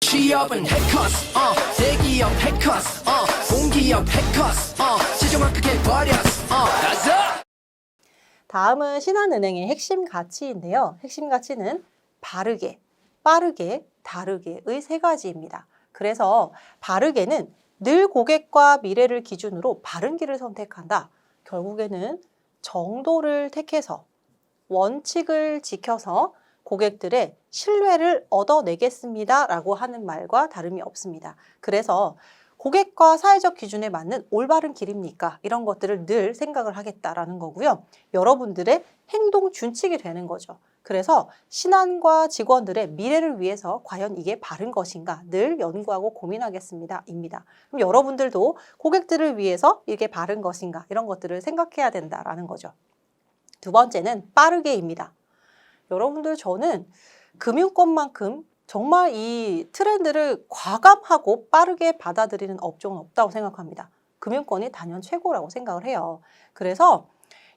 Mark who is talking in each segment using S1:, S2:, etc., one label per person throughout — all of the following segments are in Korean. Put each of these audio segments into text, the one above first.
S1: 취업은 해커스 대기업 해커스 공기업 해커스 최종을 크게 버렸어 가자.
S2: 다음은 신한은행의 핵심 가치인데요. 핵심 가치는 바르게, 빠르게, 다르게의 세 가지입니다. 그래서 바르게는 늘 고객과 미래를 기준으로 바른 길을 선택한다. 결국에는 정도를 택해서 원칙을 지켜서 고객들의 신뢰를 얻어내겠습니다 라고 하는 말과 다름이 없습니다. 그래서 고객과 사회적 기준에 맞는 올바른 길입니까? 이런 것들을 늘 생각을 하겠다라는 거고요. 여러분들의 행동 준칙이 되는 거죠. 그래서 신한과 직원들의 미래를 위해서 과연 이게 바른 것인가 늘 연구하고 고민하겠습니다. 입니다. 그럼 여러분들도 고객들을 위해서 이게 바른 것인가 이런 것들을 생각해야 된다라는 거죠. 두 번째는 빠르게입니다. 여러분들 저는 금융권만큼 정말 이 트렌드를 과감하고 빠르게 받아들이는 업종은 없다고 생각합니다. 금융권이 단연 최고라고 생각을 해요. 그래서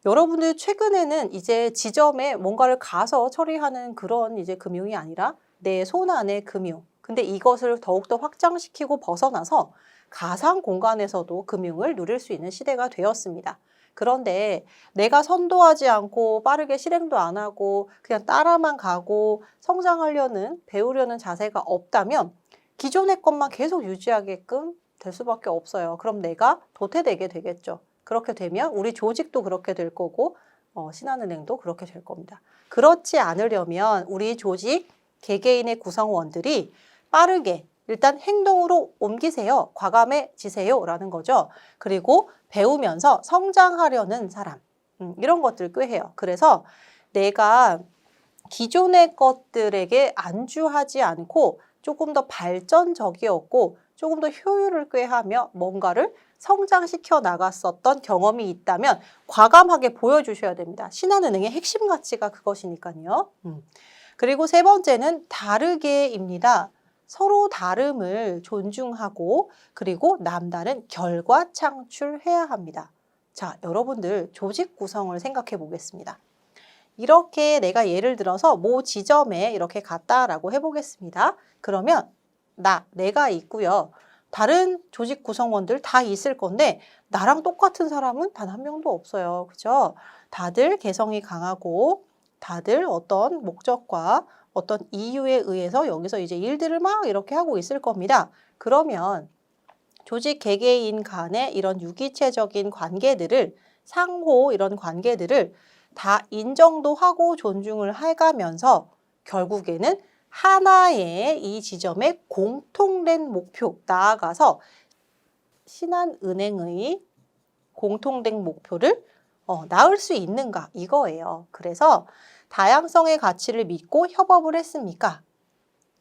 S2: 여러분들 최근에는 이제 지점에 뭔가를 가서 처리하는 그런 이제 금융이 아니라 내 손 안의 금융. 근데 이것을 더욱더 확장시키고 벗어나서 가상 공간에서도 금융을 누릴 수 있는 시대가 되었습니다. 그런데 내가 선도하지 않고 빠르게 실행도 안 하고 그냥 따라만 가고 성장하려는, 배우려는 자세가 없다면 기존의 것만 계속 유지하게끔 될 수밖에 없어요. 그럼 내가 도태되게 되겠죠. 그렇게 되면 우리 조직도 그렇게 될 거고 신한은행도 그렇게 될 겁니다. 그렇지 않으려면 우리 조직, 개개인의 구성원들이 빠르게 일단 행동으로 옮기세요. 과감해지세요. 라는 거죠. 그리고 배우면서 성장하려는 사람. 이런 것들 꾀해요. 그래서 내가 기존의 것들에게 안주하지 않고 조금 더 발전적이었고 조금 더 효율을 꾀하며 뭔가를 성장시켜 나갔었던 경험이 있다면 과감하게 보여주셔야 됩니다. 신한은행의 핵심 가치가 그것이니까요. 그리고 세 번째는 다르게입니다. 서로 다름을 존중하고 그리고 남다른 결과 창출해야 합니다. 자, 여러분들 조직 구성을 생각해 보겠습니다. 이렇게 내가 예를 들어서 모 지점에 이렇게 갔다라고 해보겠습니다. 그러면 내가 있고요. 다른 조직 구성원들 다 있을 건데 나랑 똑같은 사람은 단 한 명도 없어요. 그죠? 다들 개성이 강하고 다들 어떤 목적과 어떤 이유에 의해서 여기서 이제 일들을 막 이렇게 하고 있을 겁니다. 그러면 조직 개개인 간의 이런 유기체적인 관계들을 상호 이런 관계들을 다 인정도 하고 존중을 해가면서 결국에는 하나의 이 지점의 공통된 목표, 나아가서 신한은행의 공통된 목표를 낳을 수 있는가 이거예요. 그래서 다양성의 가치를 믿고 협업을 했습니까?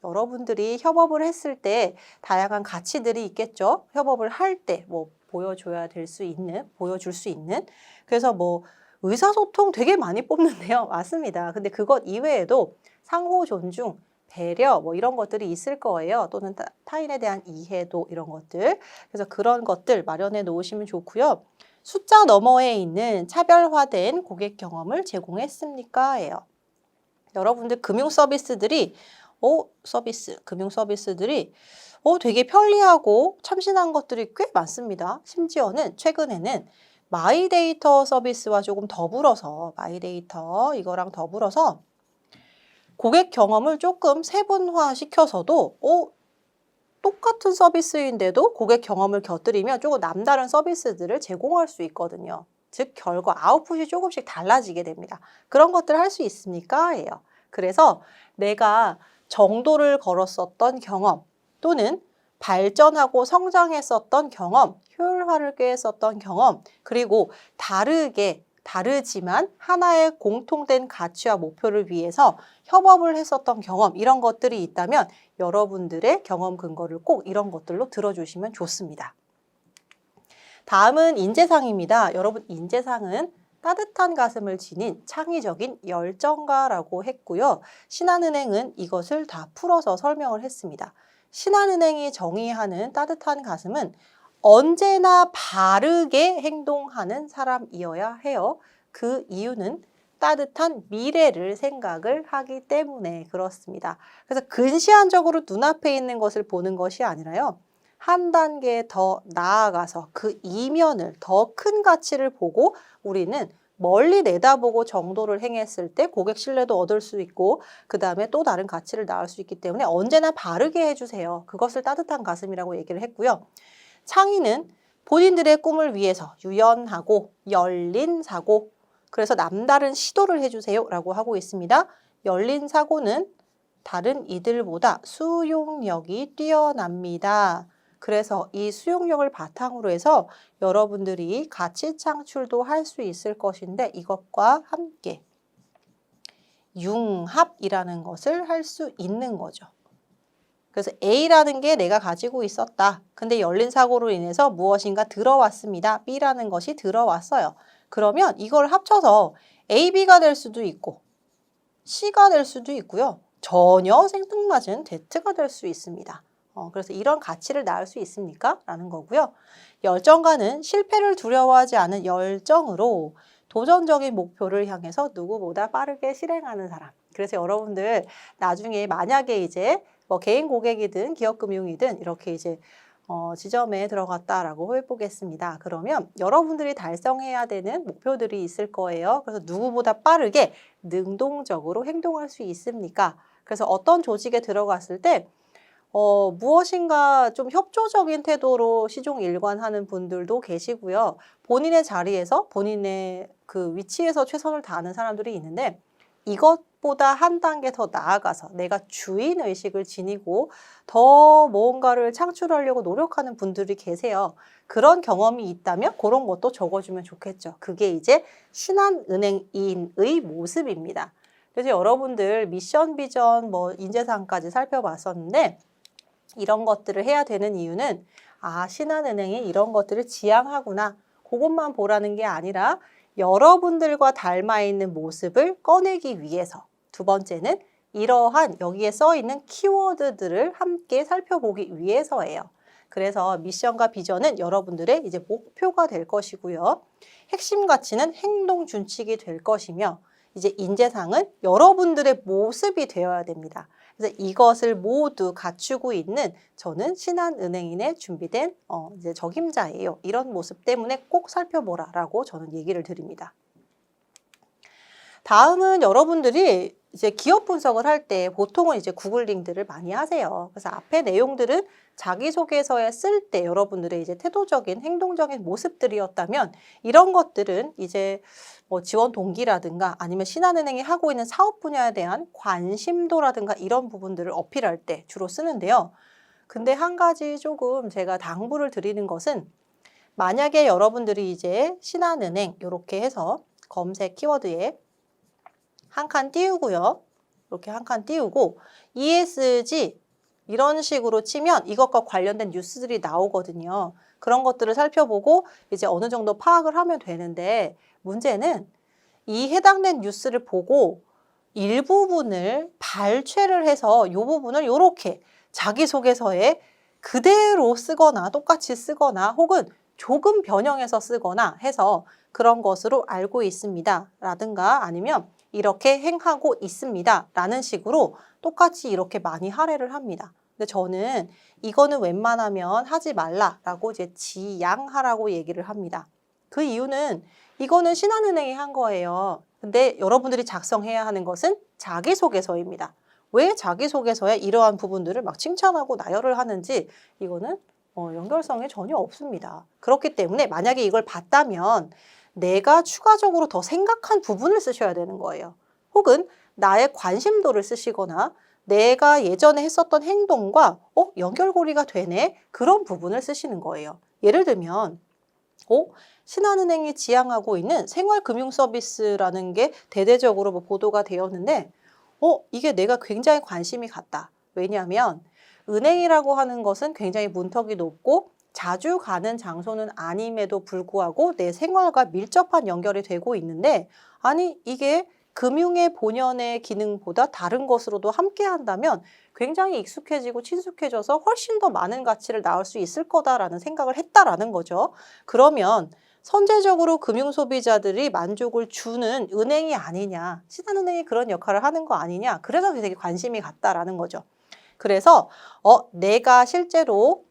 S2: 여러분들이 협업을 했을 때 다양한 가치들이 있겠죠. 협업을 할 때 뭐 보여줄 수 있는. 그래서 뭐 의사소통 되게 많이 뽑는데요. 맞습니다. 근데 그것 이외에도 상호 존중, 배려 뭐 이런 것들이 있을 거예요. 또는 타인에 대한 이해도 이런 것들. 그래서 그런 것들 마련해 놓으시면 좋고요. 숫자 너머에 있는 차별화된 고객 경험을 제공했습니까? 예요. 여러분들 금융 서비스들이 되게 편리하고 참신한 것들이 꽤 많습니다. 심지어는 최근에는 마이데이터 서비스와 조금 더불어서 이거랑 더불어서 고객 경험을 조금 세분화 시켜서도 똑같은 서비스인데도 고객 경험을 곁들이면 조금 남다른 서비스들을 제공할 수 있거든요. 즉 결과 아웃풋이 조금씩 달라지게 됩니다. 그런 것들 할 수 있습니까? 예요. 그래서 내가 정도를 걸었었던 경험 또는 발전하고 성장했었던 경험, 효율화를 꾀했었던 경험, 그리고 다르지만 하나의 공통된 가치와 목표를 위해서 협업을 했었던 경험, 이런 것들이 있다면 여러분들의 경험 근거를 꼭 이런 것들로 들어주시면 좋습니다. 다음은 인재상입니다. 여러분 인재상은 따뜻한 가슴을 지닌 창의적인 열정가라고 했고요. 신한은행은 이것을 다 풀어서 설명을 했습니다. 신한은행이 정의하는 따뜻한 가슴은 언제나 바르게 행동하는 사람이어야 해요. 그 이유는 따뜻한 미래를 생각을 하기 때문에 그렇습니다. 그래서 근시안적으로 눈앞에 있는 것을 보는 것이 아니라요. 한 단계 더 나아가서 그 이면을 더 큰 가치를 보고 우리는 멀리 내다보고 정도를 행했을 때 고객 신뢰도 얻을 수 있고 그 다음에 또 다른 가치를 낳을 수 있기 때문에 언제나 바르게 해주세요. 그것을 따뜻한 가슴이라고 얘기를 했고요. 창의는 본인들의 꿈을 위해서 유연하고 열린 사고, 그래서 남다른 시도를 해주세요 라고 하고 있습니다. 열린 사고는 다른 이들보다 수용력이 뛰어납니다. 그래서 이 수용력을 바탕으로 해서 여러분들이 가치 창출도 할 수 있을 것인데 이것과 함께 융합이라는 것을 할 수 있는 거죠. 그래서 A라는 게 내가 가지고 있었다. 근데 열린 사고로 인해서 무엇인가 들어왔습니다. B라는 것이 들어왔어요. 그러면 이걸 합쳐서 A, B가 될 수도 있고 C가 될 수도 있고요. 전혀 생뚱맞은 Z가 될 수 있습니다. 그래서 이런 가치를 낳을 수 있습니까? 라는 거고요. 열정가는 실패를 두려워하지 않은 열정으로 도전적인 목표를 향해서 누구보다 빠르게 실행하는 사람. 그래서 여러분들 나중에 만약에 이제 뭐 개인 고객이든 기업금융이든 이렇게 이제 지점에 들어갔다라고 해보겠습니다. 그러면 여러분들이 달성해야 되는 목표들이 있을 거예요. 그래서 누구보다 빠르게 능동적으로 행동할 수 있습니까? 그래서 어떤 조직에 들어갔을 때 무엇인가 좀 협조적인 태도로 시종 일관하는 분들도 계시고요. 본인의 자리에서 본인의 그 위치에서 최선을 다하는 사람들이 있는데 이것보다 한 단계 더 나아가서 내가 주인의식을 지니고 더 무언가를 창출하려고 노력하는 분들이 계세요. 그런 경험이 있다면 그런 것도 적어주면 좋겠죠. 그게 이제 신한은행인의 모습입니다. 그래서 여러분들 미션, 비전, 뭐 인재상까지 살펴봤었는데 이런 것들을 해야 되는 이유는 신한은행이 이런 것들을 지향하구나. 그것만 보라는 게 아니라 여러분들과 닮아 있는 모습을 꺼내기 위해서 두 번째는 이러한 여기에 써 있는 키워드들을 함께 살펴보기 위해서예요. 그래서 미션과 비전은 여러분들의 이제 목표가 될 것이고요. 핵심 가치는 행동 준칙이 될 것이며 이제 인재상은 여러분들의 모습이 되어야 됩니다. 그래서 이것을 모두 갖추고 있는 저는 신한은행인의 준비된 이제 적임자예요. 이런 모습 때문에 꼭 살펴보라라고 저는 얘기를 드립니다. 다음은 여러분들이 이제 기업 분석을 할 때 보통은 이제 구글링들을 많이 하세요. 그래서 앞에 내용들은 자기소개서에 쓸 때 여러분들의 이제 태도적인 행동적인 모습들이었다면 이런 것들은 이제 뭐 지원 동기라든가 아니면 신한은행이 하고 있는 사업 분야에 대한 관심도라든가 이런 부분들을 어필할 때 주로 쓰는데요. 근데 한 가지 조금 제가 당부를 드리는 것은 만약에 여러분들이 이제 신한은행 이렇게 해서 검색 키워드에 한 칸 띄우고요. 이렇게 한 칸 띄우고 ESG 이런 식으로 치면 이것과 관련된 뉴스들이 나오거든요. 그런 것들을 살펴보고 이제 어느 정도 파악을 하면 되는데 문제는 이 해당된 뉴스를 보고 일부분을 발췌를 해서 이 부분을 이렇게 자기소개서에 그대로 쓰거나 똑같이 쓰거나 혹은 조금 변형해서 쓰거나 해서 그런 것으로 알고 있습니다. 라든가 아니면 이렇게 행하고 있습니다. 라는 식으로 똑같이 이렇게 많이 할애를 합니다. 근데 저는 이거는 웬만하면 하지 말라라고 이제 지양하라고 얘기를 합니다. 그 이유는 이거는 신한은행이 한 거예요. 근데 여러분들이 작성해야 하는 것은 자기소개서입니다. 왜 자기소개서에 이러한 부분들을 막 칭찬하고 나열을 하는지 이거는 연결성이 전혀 없습니다. 그렇기 때문에 만약에 이걸 봤다면 내가 추가적으로 더 생각한 부분을 쓰셔야 되는 거예요. 혹은 나의 관심도를 쓰시거나 내가 예전에 했었던 행동과 연결고리가 되네? 그런 부분을 쓰시는 거예요. 예를 들면 신한은행이 지향하고 있는 생활금융서비스라는 게 대대적으로 뭐 보도가 되었는데 이게 내가 굉장히 관심이 갔다. 왜냐하면 은행이라고 하는 것은 굉장히 문턱이 높고 자주 가는 장소는 아님에도 불구하고 내 생활과 밀접한 연결이 되고 있는데 아니 이게 금융의 본연의 기능보다 다른 것으로도 함께 한다면 굉장히 익숙해지고 친숙해져서 훨씬 더 많은 가치를 낳을 수 있을 거다라는 생각을 했다라는 거죠. 그러면 선제적으로 금융 소비자들이 만족을 주는 은행이 아니냐, 신한은행이 그런 역할을 하는 거 아니냐, 그래서 되게 관심이 갔다라는 거죠. 그래서 내가 실제로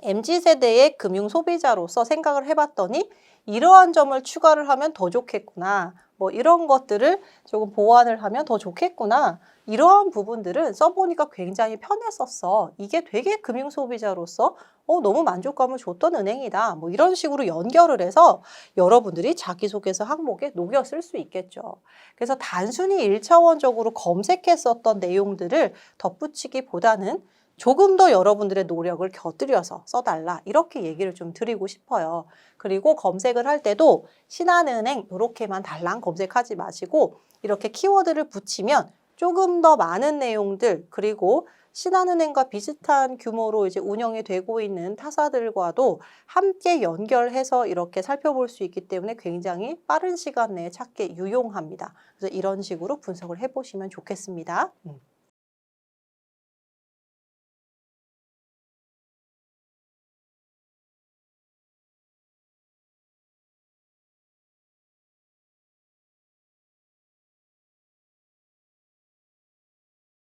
S2: MZ세대의 금융 소비자로서 생각을 해봤더니 이러한 점을 추가를 하면 더 좋겠구나. 뭐 이런 것들을 조금 보완을 하면 더 좋겠구나. 이러한 부분들은 써보니까 굉장히 편했었어. 이게 되게 금융 소비자로서 너무 만족감을 줬던 은행이다. 뭐 이런 식으로 연결을 해서 여러분들이 자기소개서 항목에 녹여 쓸 수 있겠죠. 그래서 단순히 1차원적으로 검색했었던 내용들을 덧붙이기보다는 조금 더 여러분들의 노력을 곁들여서 써달라. 이렇게 얘기를 좀 드리고 싶어요. 그리고 검색을 할 때도 신한은행 이렇게만 달랑 검색하지 마시고 이렇게 키워드를 붙이면 조금 더 많은 내용들, 그리고 신한은행과 비슷한 규모로 이제 운영이 되고 있는 타사들과도 함께 연결해서 이렇게 살펴볼 수 있기 때문에 굉장히 빠른 시간 내에 찾기 유용합니다. 그래서 이런 식으로 분석을 해보시면 좋겠습니다.